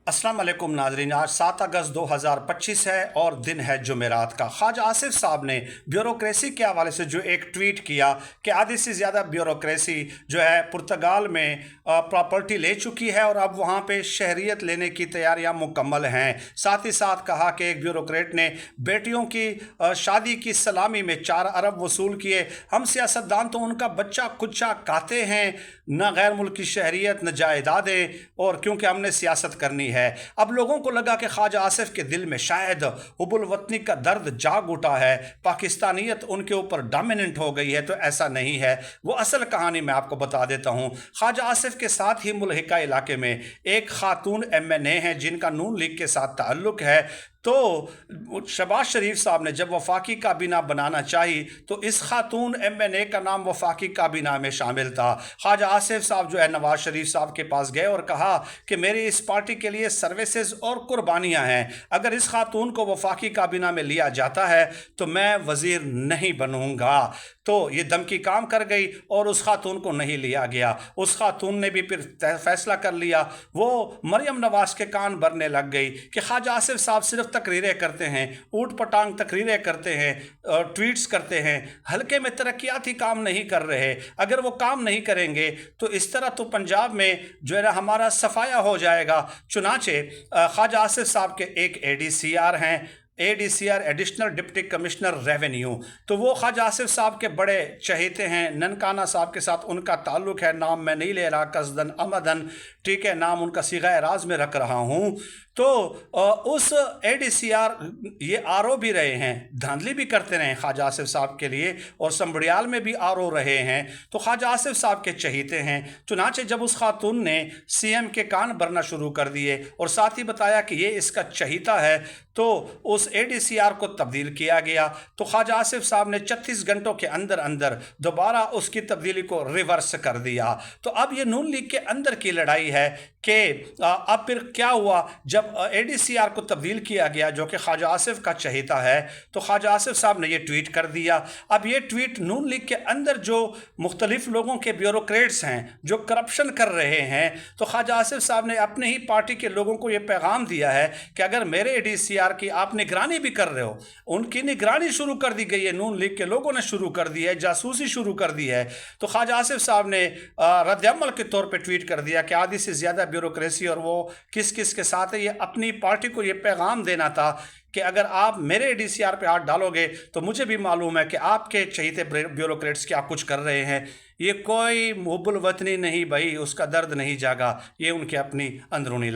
अस्सलाम वालेकुम नाजरीन। आज 7 अगस्त 2025 है और दिन है जुमेरात का। ख्वाजा आसिफ साहब ने ब्यूरोक्रेसी के हवाले से जो एक ट्वीट किया कि आधी से ज़्यादा ब्यूरोक्रेसी जो है पुर्तगाल में प्रॉपर्टी ले चुकी है और अब वहाँ पे शहरियत लेने की तैयारियाँ मुकम्मल हैं। साथ ही साथ कहा कि एक ब्यूरोक्रेट ने बेटियों की शादी की सलामी में 4 अरब वसूल किए। हम सियासतदान तो उनका बच्चा कुच्चा खाते हैं, न गैर मुल्की शहरियत न जायदादें, और क्योंकि हमने सियासत करनी है। अब लोगों को लगा कि ख्वाजा आसिफ के दिल में शायद हुब्बुल वतनी का दर्द जाग उठा है, पाकिस्तानियत उनके ऊपर डोमिनेंट हो गई है। तो ऐसा नहीं है। वो असल कहानी मैं आपको बता देता हूँ। ख्वाजा आसिफ के साथ ही मुल्हिका इलाके में एक खातून MNA हैं जिनका नून लीग के साथ ताल्लुक है। तो शहबाज शरीफ साहब ने जब वफाकी काबीना बनाना चाहिए तो इस खातून MNA का नाम वफाकी काबीना में शामिल था। ख्वाजा आसिफ साहब जो है नवाज शरीफ साहब के पास गए और कहा कि मेरी इस पार्टी के लिए सर्विसेज और कुर्बानियां हैं, अगर इस खातून को वफाकी काबीना में लिया जाता है तो मैं वजीर नहीं बनूंगा। तो ये धमकी काम कर गई और उस खातून को नहीं लिया गया। उस खातून ने भी फिर फैसला कर लिया। वो मरियम नवाज के कान भरने लग गई कि ख्वाजा आसिफ साहब सिर्फ तकरीरें करते हैं, ऊट पटांग तकरीरें करते हैं, ट्वीट्स करते हैं, हल्के में तरक्याती काम नहीं कर रहे। अगर वो काम नहीं करेंगे तो इस तरह तो पंजाब में जो है ना हमारा सफाया हो जाएगा। चुनाचे ख्वाजा आसिफ साहब के एक ADCR हैं, ADCR additional deputy commissioner revenue. तो वो ख्वाजा आसिफ साहब के बड़े चहेते हैं। ननकाना साहब के साथ उनका ताल्लुक है। नाम मैं नहीं ले रहा, कसदन अमदन, ठीक है, नाम उनका सीगा एराज में रख रहा हूँ। तो उस ADCR ये RO भी रहे हैं, धांधली भी करते रहे ख्वाजा आसिफ साहब के लिए, और संबड़ियाल में भी RO रहे हैं। तो ख्वाजा आसिफ साहब के चहीते हैं। चुनाचे जब उस खातून ने CM के कान भरना शुरू कर दिए और साथ ही बताया कि ये इसका चहीता है, तो उस ADCR को तब्दील किया गया। तो ख्वाजा आसिफ साहब ने 36 घंटों के अंदर अंदर दोबारा उसकी तब्दीली को रिवर्स कर दिया। तो अब ये नून लीग के अंदर की लड़ाई है कि अब फिर क्या हुआ जब ADCR को तब्दील किया गया जो कि ख्वाजा आसिफ का चहेता है। तो ख्वाजा आसिफ साहब ने ये ट्वीट कर दिया। अब ये ट्वीट नून लीग के अंदर जो मुख्तलिफ लोगों के ब्यूरोक्रेट्स हैं जो करप्शन कर रहे हैं, तो ख्वाजा आसिफ साहब ने अपने ही पार्टी के लोगों को ये पैगाम दिया है कि अगर मेरे ADCR की आप निगरानी भी कर रहे हो, उनकी निगरानी शुरू कर दी गई है, नून लीग के लोगों ने शुरू कर दी है, जासूसी शुरू कर दी है। तो ख्वाजा आसिफ साहब ने रद्द-ए-अमल के तौर पे ट्वीट कर दिया कि आधी से ज़्यादा ब्यूरोक्रेसी और वो किस किस के साथ है। ये अपनी पार्टी को ये पैगाम देना था कि अगर आप मेरे ADCR पे हाथ डालोगे तो मुझे भी मालूम है कि आपके चहीते ब्यूरोक्रेट्स क्या कुछ कर रहे हैं। ये कोई हुब्बुल वतनी नहीं भाई, उसका दर्द नहीं जागा, ये उनकी अपनी अंदरूनी